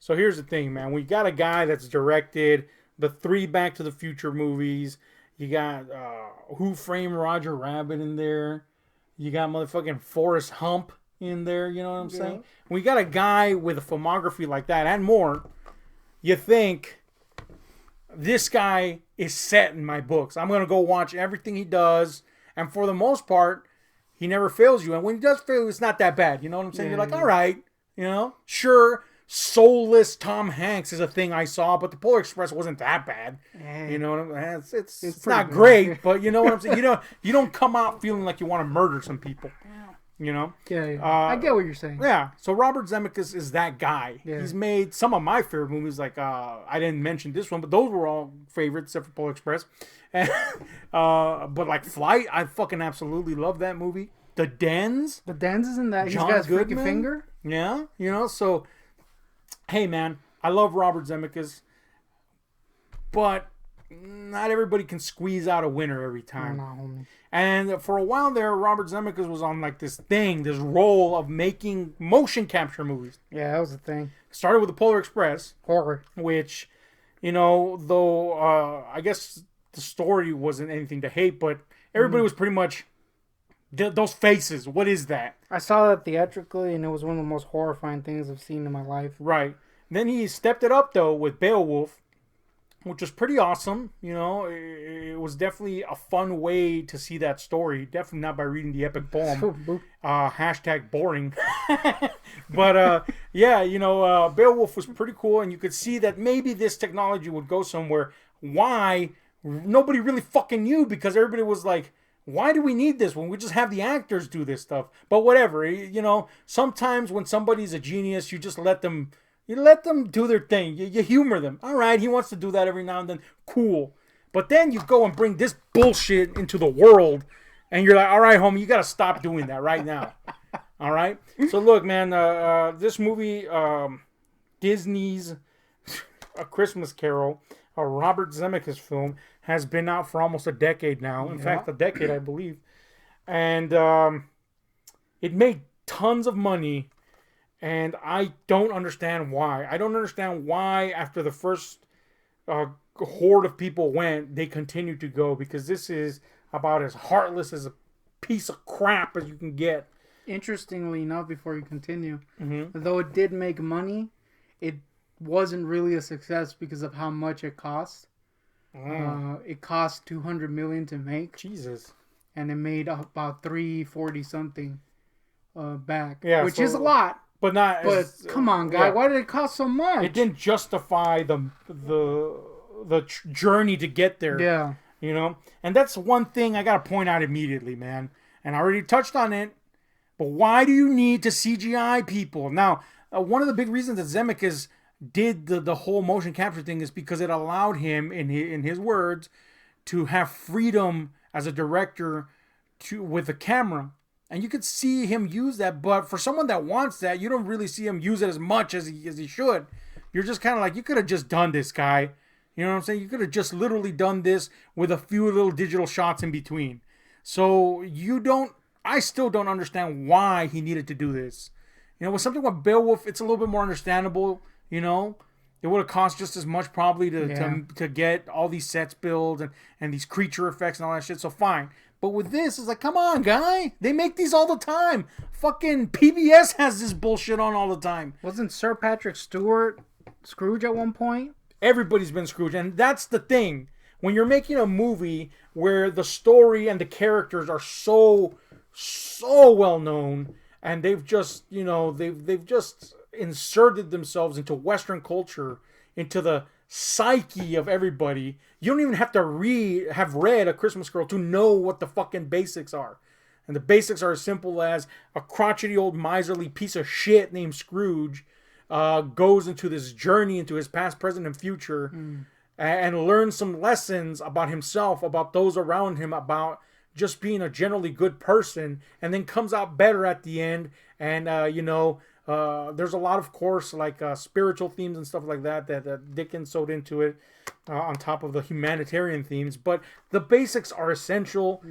So here's the thing, man. We got a guy that's directed the 3 Back to the Future movies. You got Who Framed Roger Rabbit in there. You got motherfucking Forrest Hump in there. You know what I'm saying? We got a guy with a filmography like that and more. You think this guy is set in my books. I'm going to go watch everything he does. And for the most part, he never fails you. And when he does fail, it's not that bad. You know what I'm saying? You're like, all right, sure. Soulless Tom Hanks is a thing I saw, but the Polar Express wasn't that bad. You know what I'm saying? It's not great, but you know what I'm saying? You don't come out feeling like you want to murder some people. Yeah. I get what you're saying. Yeah. So Robert Zemeckis is that guy. Yeah. He's made some of my favorite movies, like I didn't mention this one, but those were all favorites except for Polar Express. And, but like Flight, I fucking absolutely love that movie. The Dens. The Dens isn't that. He's got his freaking finger. Yeah. So. Hey, man, I love Robert Zemeckis, but not everybody can squeeze out a winner every time. No. And for a while there, Robert Zemeckis was on like this role of making motion capture movies. Yeah, that was the thing. Started with the Polar Express. Horror. Which, though I guess the story wasn't anything to hate, but everybody was pretty much... Those faces, what is that? I saw that theatrically, and it was one of the most horrifying things I've seen in my life. Right. Then he stepped it up, though, with Beowulf, which was pretty awesome. It was definitely a fun way to see that story. Definitely not by reading the epic poem. Hashtag boring. But, Beowulf was pretty cool, and you could see that maybe this technology would go somewhere. Why? Nobody really fucking knew, because everybody was like, why do we need this when we just have the actors do this stuff? But whatever, sometimes when somebody's a genius, you just let them do their thing. You humor them. All right, he wants to do that every now and then. Cool. But then you go and bring this bullshit into the world, and you're like, all right, homie, you got to stop doing that right now. All right? So look, man, this movie, Disney's A Christmas Carol, a Robert Zemeckis film, has been out for almost a decade now. In fact, a decade, I believe. And it made tons of money, and I don't understand why. I don't understand why after the first horde of people went, they continued to go, because this is about as heartless as a piece of crap as you can get. Interestingly enough, before you continue, though it did make money, it wasn't really a success because of how much it cost. It cost $200 million to make. Jesus. And it made about $340 something back. Yeah, which is a lot. But not. But come on, guy, why did it cost so much? It didn't justify the journey to get there. Yeah. And that's one thing I gotta point out immediately, man. And I already touched on it. But why do you need to CGI people? Now, one of the big reasons that Zemeckis did the whole motion capture thing is because it allowed him, in his words, to have freedom as a director with a camera. And you could see him use that, but for someone that wants that, you don't really see him use it as much as he should. You're just kind of like, you could have just done this, guy. You know what I'm saying? You could have just literally done this with a few little digital shots in between. So I still don't understand why he needed to do this. With something like Beowulf, it's a little bit more understandable. It would have cost just as much probably to get all these sets built and these creature effects and all that shit. So fine. But with this, it's like, come on, guy. They make these all the time. Fucking PBS has this bullshit on all the time. Wasn't Sir Patrick Stewart Scrooge at one point? Everybody's been Scrooge. And that's the thing. When you're making a movie where the story and the characters are so well known, and they've just, they've just inserted themselves into Western culture, into the psyche of everybody. You don't even have to have read A Christmas Carol to know what the fucking basics are. And the basics are as simple as a crotchety old miserly piece of shit named Scrooge goes into this journey into his past, present, and future and learns some lessons about himself, about those around him, about just being a generally good person, and then comes out better at the end. And, there's a lot, of course, like spiritual themes and stuff like that Dickens sewed into it on top of the humanitarian themes. But the basics are essential.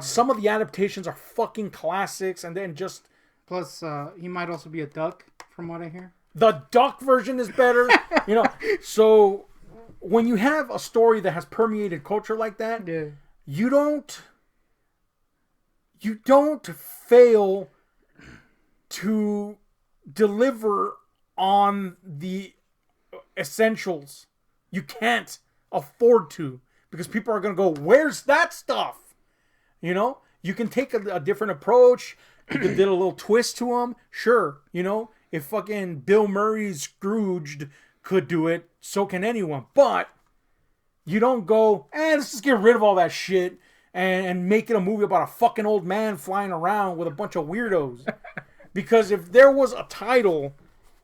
Some of the adaptations are fucking classics, and then just... Plus, he might also be a duck, from what I hear. The duck version is better. You know, so when you have a story that has permeated culture like that, you don't fail to deliver on the essentials. You can't afford to, because people are going to go, where's that stuff? You know, you can take a different approach. You could do a little twist to them. Sure. You know, if fucking Bill Murray's Scrooged could do it, so can anyone. But you don't go, let's just get rid of all that shit and make it a movie about a fucking old man flying around with a bunch of weirdos. Because if there was a title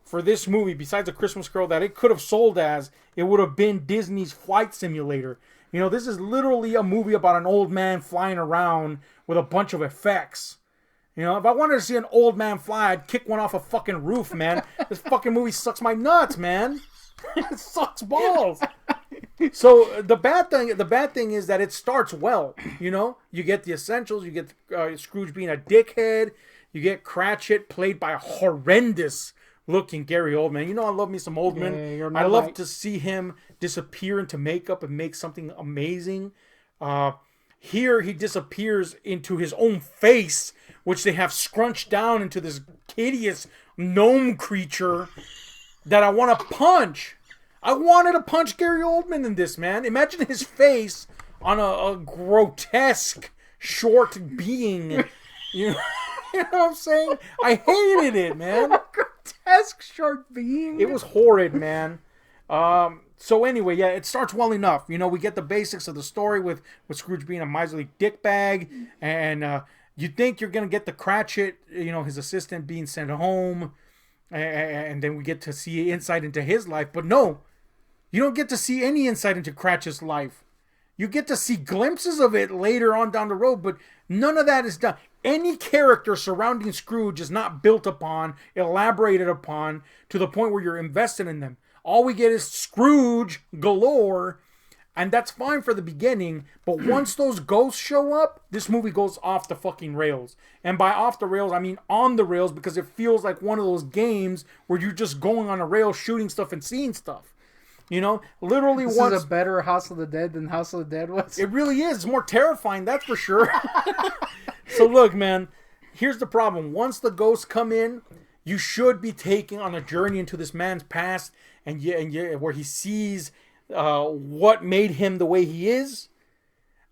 for this movie, besides A Christmas Carol, that it could have sold as, it would have been Disney's Flight Simulator. You know, this is literally a movie about an old man flying around with a bunch of effects. You know, if I wanted to see an old man fly, I'd kick one off a fucking roof, man. This fucking movie sucks my nuts, man. It sucks balls. So the bad thing is that it starts well. You know, you get the essentials. You get Scrooge being a dickhead. You get Cratchit played by a horrendous looking Gary Oldman. You know, I love me some Oldman. I love to see him disappear into makeup and make something amazing. Here he disappears into his own face, which they have scrunched down into this hideous gnome creature that I want to punch. I wanted to punch Gary Oldman in this, man. Imagine his face on a grotesque short being. You know what I'm saying? I hated it, man. A grotesque short being. It was horrid, man. So anyway, yeah, it starts well enough. You know, we get the basics of the story with Scrooge being a miserly dickbag, and you think you're gonna get the Cratchit, you know, his assistant being sent home, and then we get to see insight into his life. But no, you don't get to see any insight into Cratchit's life. You get to see glimpses of it later on down the road, but none of that is done. Any character surrounding Scrooge is not built upon, elaborated upon, to the point where you're invested in them. All we get is Scrooge galore, and that's fine for the beginning, but once those ghosts show up, this movie goes off the fucking rails. And by off the rails, I mean on the rails, because it feels like one of those games where you're just going on a rail, shooting stuff and seeing stuff. You know, literally this is a better House of the Dead than House of the Dead was. It really is. It's more terrifying, that's for sure. So look, man, here's the problem. Once the ghosts come in, you should be taken on a journey into this man's past, and where he sees what made him the way he is,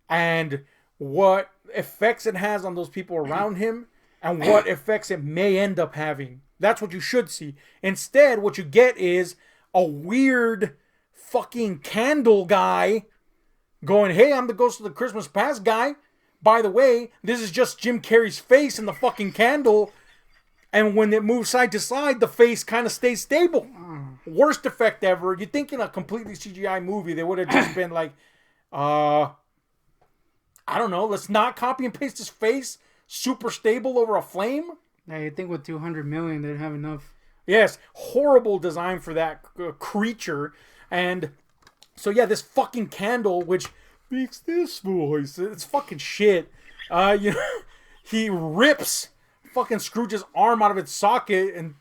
and what effects it has on those people around him, and what effects it may end up having. That's what you should see. Instead, what you get is a weird fucking candle guy going, hey, I'm the ghost of the Christmas past guy. By the way, this is just Jim Carrey's face in the fucking candle. And when it moves side to side, the face kind of stays stable. Worst effect ever. You'd think in a completely CGI movie, they would have just been like, I don't know, let's not copy and paste his face super stable over a flame. Yeah, you'd think with $200 million, they'd have enough. Yes, horrible design for that creature. And so, yeah, this fucking candle, which makes this voice, it's fucking shit. You know, he rips fucking Scrooge's arm out of its socket and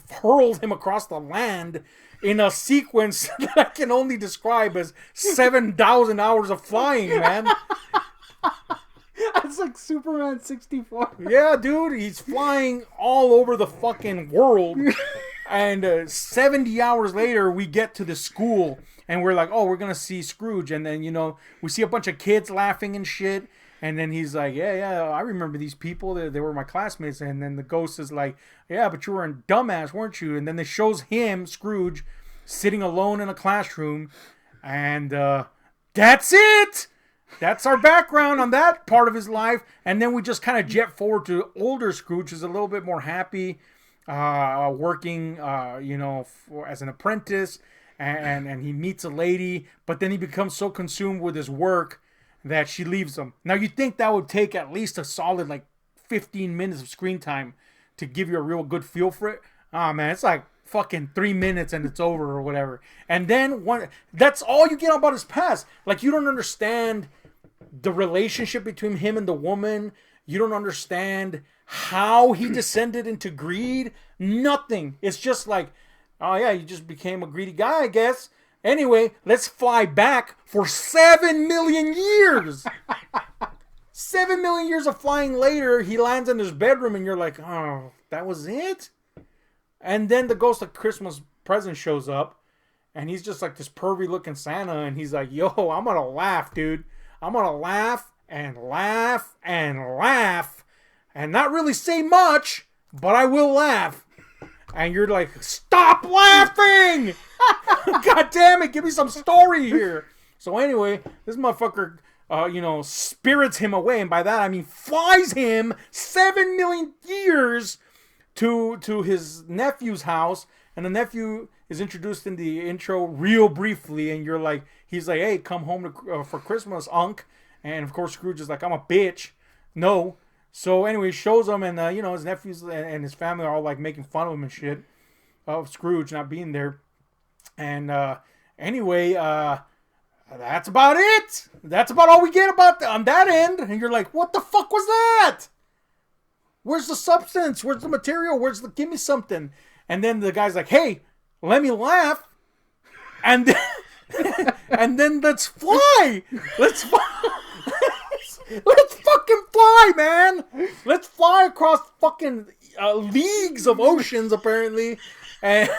hurls him across the land in a sequence that I can only describe as 7,000 hours of flying, man. That's like Superman 64. Yeah, dude, he's flying all over the fucking world. And 70 hours later, we get to the school, and we're like, oh, we're going to see Scrooge. And then, you know, we see a bunch of kids laughing and shit. And then he's like, yeah, I remember these people. They were my classmates. And then the ghost is like, yeah, but you were a dumbass, weren't you? And then it shows him, Scrooge, sitting alone in a classroom. And that's it! That's our background on that part of his life. And then we just kind of jet forward to older Scrooge, who's a little bit more happy, working, you know, as an apprentice. And he meets a lady. But then he becomes so consumed with his work that she leaves him. Now, you'd think that would take at least a solid, 15 minutes of screen time to give you a real good feel for it. Oh, man, it's like fucking 3 minutes and it's over or whatever. And then, that's all you get about his past. You don't understand the relationship between him and the woman. You don't understand how he descended into greed. Nothing. It's just like, oh yeah, you just became a greedy guy, I guess. Anyway, let's fly back for 7 million years. 7 million years of flying later, he lands in his bedroom, and you're like, oh, that was it? And then the Ghost of Christmas Present shows up, and he's just like this pervy looking Santa, and he's like, yo, I'm gonna laugh, dude. I'm gonna laugh and laugh and laugh and not really say much, but I will laugh. And you're like, stop laughing! God damn it, give me some story here. So anyway, this motherfucker, spirits him away. And by that, I mean flies him 7 million years to his nephew's house. And the nephew is introduced in the intro real briefly. And you're like, he's like, hey, come home for Christmas, Unc. And of course, Scrooge is like, I'm a bitch. No. So anyway, he shows him, and his nephews and his family are all like making fun of him and shit of Scrooge not being there. And anyway, that's about it. That's about all we get on that end. And you're like, what the fuck was that? Where's the substance? Where's the material? Give me something. And then the guy's like, hey, let me laugh. And then, and then let's fly. Let's fly. Let's fucking fly, man. Let's fly across fucking leagues of oceans, apparently. And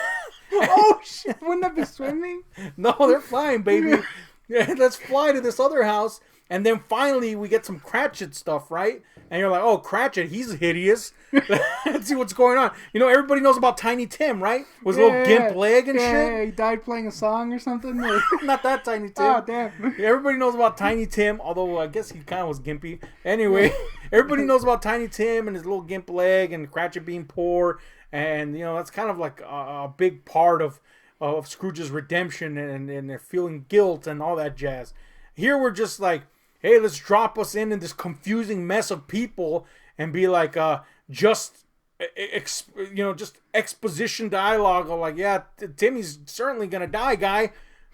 ocean? Wouldn't that be swimming? No, they're flying, baby. Let's fly to this other house. And then finally we get some Cratchit stuff, right? And you're like, oh, Cratchit, he's hideous. Let's see what's going on. Everybody knows about Tiny Tim, right? With his little gimp leg and shit. Yeah, he died playing a song or something. Not that Tiny Tim. Oh, damn. Everybody knows about Tiny Tim, although I guess he kind of was gimpy. Anyway, everybody knows about Tiny Tim and his little gimp leg and Cratchit being poor. And, that's kind of like a big part of Scrooge's redemption and feeling guilt and all that jazz. Here we're just like, hey, let's drop us in this confusing mess of people and be like, just exposition dialogue of like, yeah, Timmy's certainly gonna die, guy.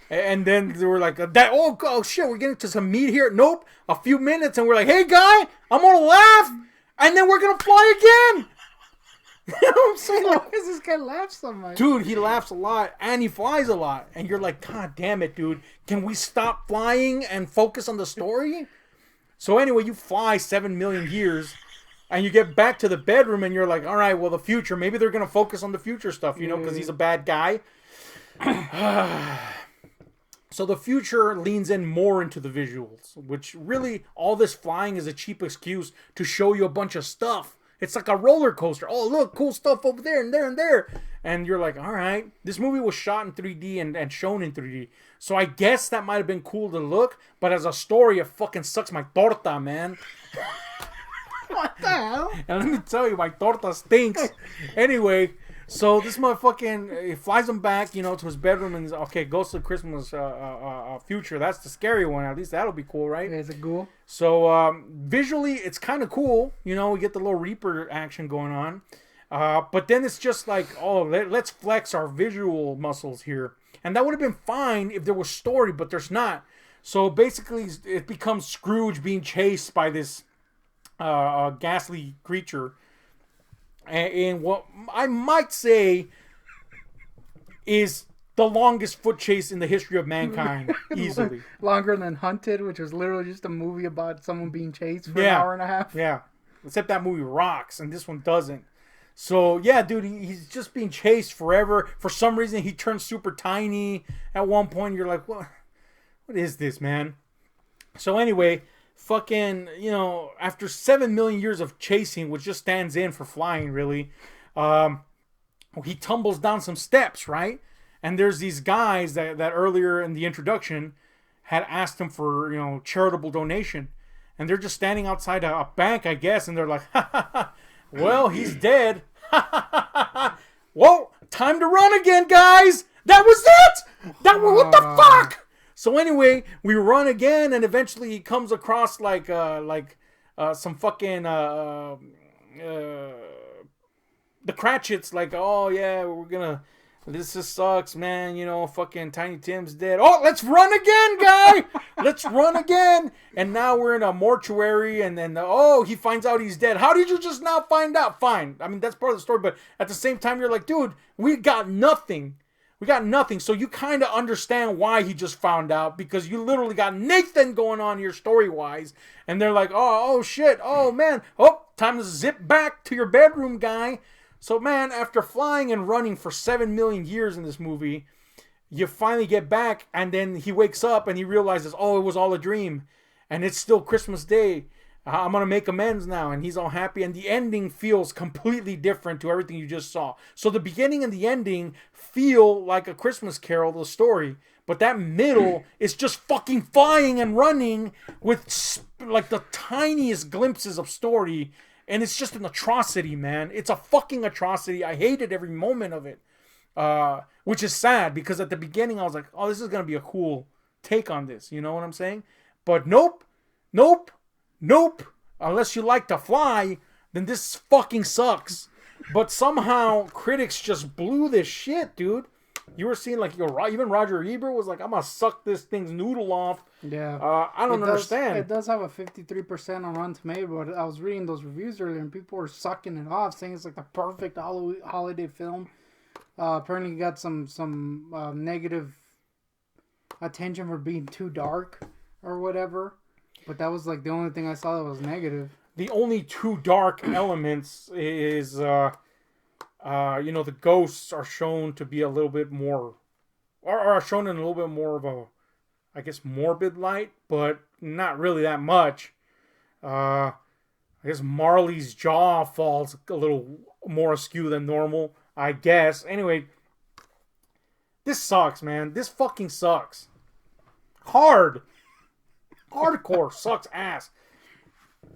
And then they were like, oh shit, we're getting to some meat here. Nope, a few minutes, and we're like, hey, guy, I'm gonna laugh, and then we're gonna fly again. You know what I'm saying? Why does this guy laugh so much? Dude, he laughs a lot and he flies a lot. And you're like, God damn it, dude. Can we stop flying and focus on the story? So anyway, you fly 7 million years and you get back to the bedroom and you're like, all right, well, the future. Maybe they're going to focus on the future stuff, because he's a bad guy. So the future leans in more into the visuals, which really all this flying is a cheap excuse to show you a bunch of stuff. It's like a roller coaster. Oh, look, cool stuff over there and there and there. And you're like, all right. This movie was shot in 3D and shown in 3D. So I guess that might have been cool to look. But as a story, it fucking sucks my torta, man. What the hell? And let me tell you, my torta stinks. Anyway, so this motherfucking, he flies him back, to his bedroom. And okay, Ghost of Christmas Future. That's the scary one. At least that'll be cool, right? Yeah, is it cool? So visually, it's kind of cool. We get the little Reaper action going on. But then it's just like, oh, let's flex our visual muscles here. And that would have been fine if there was story, but there's not. So basically, it becomes Scrooge being chased by this ghastly creature. And what I might say is the longest foot chase in the history of mankind, easily. Longer than Hunted, which was literally just a movie about someone being chased for an hour and a half. Yeah, except that movie rocks, and this one doesn't. So, yeah, dude, he's just being chased forever. For some reason, he turns super tiny. At one point, you're like, what is this, man? So, anyway, fucking, after 7 million years of chasing, which just stands in for flying, really, he tumbles down some steps, right? And there's these guys that earlier in the introduction had asked him for, charitable donation. And they're just standing outside a bank, I guess, and they're like, ha, ha, ha. Well, he's dead. Whoa, time to run again, guys. That was it. What the fuck? So anyway, we run again, and eventually he comes across like some fucking the Cratchits. Like, oh yeah, we're gonna This just sucks, man. You know, fucking Tiny Tim's dead. Oh, let's run again, guy. Let's run again. And now we're in a mortuary, and then he finds out he's dead. How did you just now find out? Fine. I mean, that's part of the story, but at the same time, you're like, dude, we got nothing. We got nothing. So you kind of understand why he just found out, because you literally got Nathan going on here story-wise. And they're like, oh shit. Oh, man. Oh, time to zip back to your bedroom, guy. So, man, after flying and running for 7 million years in this movie, you finally get back, and then he wakes up and he realizes, it was all a dream. And it's still Christmas Day. I'm going to make amends now. And he's all happy. And the ending feels completely different to everything you just saw. So the beginning and the ending feel like a Christmas Carol, the story. But that middle is just fucking flying and running with like the tiniest glimpses of story. And it's just an atrocity, man. It's a fucking atrocity. I hated every moment of it. Which is sad, because at the beginning I was like, this is going to be a cool take on this. You know what I'm saying? But nope. Unless you like to fly, then this fucking sucks. But somehow critics just blew this shit, dude. You were seeing like even Roger Ebert was like, I'm gonna suck this thing's noodle off. Yeah. I don't understand. It does have a 53% on Rotten Tomatoes, but I was reading those reviews earlier and people were sucking it off, saying it's like the perfect holiday film. Apparently, got some negative attention for being too dark or whatever. But that was like the only thing I saw that was negative. The only two dark elements is, the ghosts are shown to be a little bit more, or are shown in a little bit more of a, I guess, morbid light, but not really that much. I guess Marley's jaw falls a little more askew than normal, I guess. Anyway, this sucks, man. This fucking sucks. Hardcore sucks ass.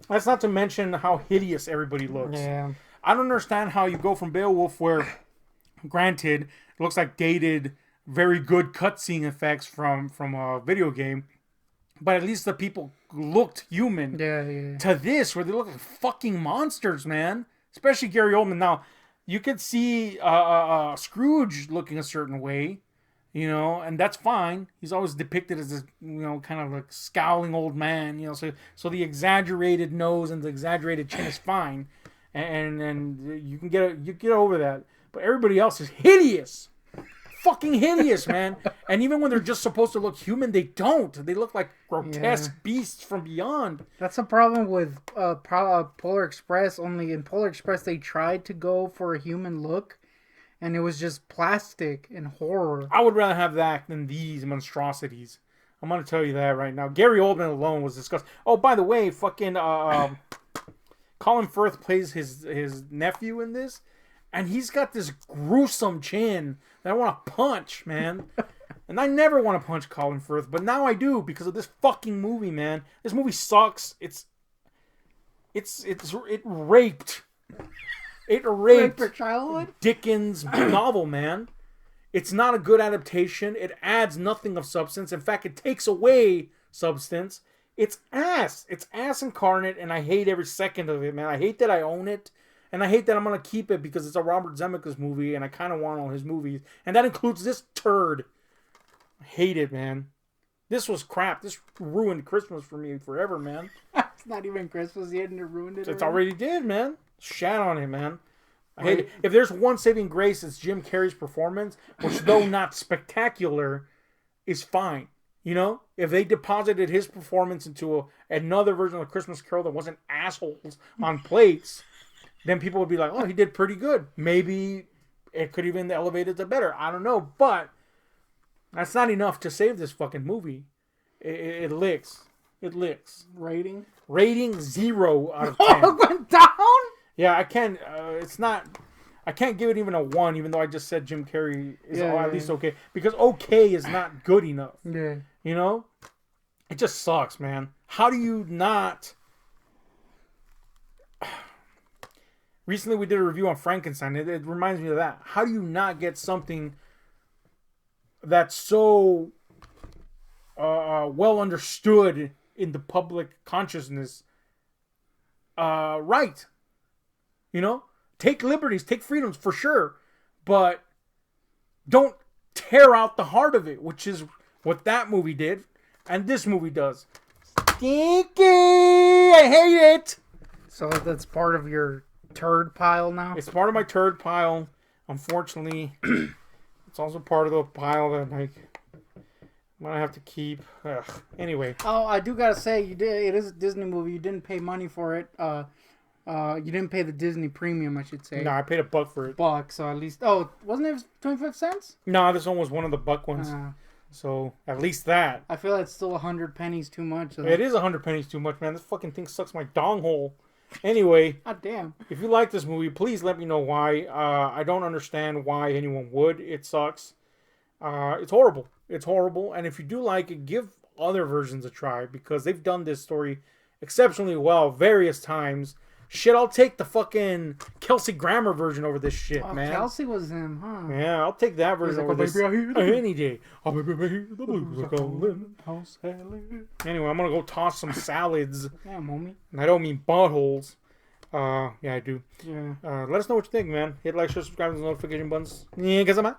That's not to mention how hideous everybody looks. Yeah. I don't understand how you go from Beowulf, where, granted, it looks like dated, very good cutscene effects from a video game, but at least the people looked human. Yeah. To this, where they look like fucking monsters, man. Especially Gary Oldman. Now, you could see Scrooge looking a certain way. And that's fine. He's always depicted as this, kind of like scowling old man, so the exaggerated nose and the exaggerated chin is fine. And you can get over that. But everybody else is hideous. Fucking hideous, man. And even when they're just supposed to look human, they don't. They look like grotesque beasts from beyond. That's a problem with Polar Express. Only in Polar Express, they tried to go for a human look. And it was just plastic and horror. I would rather have that than these monstrosities. I'm going to tell you that right now. Gary Oldman alone was disgusting. Oh, by the way, fucking Colin Firth plays his nephew in this. And he's got this gruesome chin that I want to punch, man. And I never want to punch Colin Firth. But now I do, because of this fucking movie, man. This movie sucks. It raped... It raped your childhood? Dickens' novel, man. It's not a good adaptation. It adds nothing of substance. In fact, it takes away substance. It's ass. It's ass incarnate, and I hate every second of it, man. I hate that I own it, and I hate that I'm going to keep it because it's a Robert Zemeckis movie, and I kind of want all his movies. And that includes this turd. I hate it, man. This was crap. This ruined Christmas for me forever, man. It's not even Christmas yet, and it ruined it. It's already did, man. Shat on it, man. I hate it. If there's one saving grace, it's Jim Carrey's performance, which, though not spectacular, is fine. If they deposited his performance into another version of Christmas Carol that wasn't assholes on plates, then people would be like, he did pretty good. Maybe it could even elevate it to better. I don't know, but that's not enough to save this fucking movie. It licks. It licks. Rating 0 out of 10. Oh, it went down? Yeah, I can't. It's not. I can't give it even a 1, even though I just said Jim Carrey is at least okay, because okay is not good enough. Yeah. It just sucks, man. How do you not? Recently, we did a review on Frankenstein. It reminds me of that. How do you not get something that's so well understood in the public consciousness right? Take liberties, take freedoms, for sure. But don't tear out the heart of it, which is what that movie did, and this movie does. Stinky! I hate it! So that's part of your turd pile now? It's part of my turd pile. Unfortunately, it's also part of the pile that I'm gonna have to keep. Ugh. Anyway. Oh, I do gotta say, it is a Disney movie. You didn't pay money for it. You didn't pay the Disney premium, I should say. No, I paid $1 for it. $1, so at least. Oh, wasn't it 25 cents? No, this one was one of the $1 ones. So at least that. I feel it's still 100 pennies too much. It is 100 pennies too much, man. This fucking thing sucks my dong hole. Anyway, God damn. If you like this movie, please let me know why. I don't understand why anyone would. It sucks. It's horrible. It's horrible. And if you do like it, give other versions a try because they've done this story exceptionally well various times. Shit, I'll take the fucking Kelsey Grammer version over this shit, man. Kelsey was him, huh? Yeah, I'll take that version over this any day. Anyway, I'm gonna go toss some salads. Yeah, mommy. And I don't mean buttholes. Yeah, I do. Yeah. Let us know what you think, man. Hit like, share, subscribe, and the notification buttons. Yeah, cause I'm out.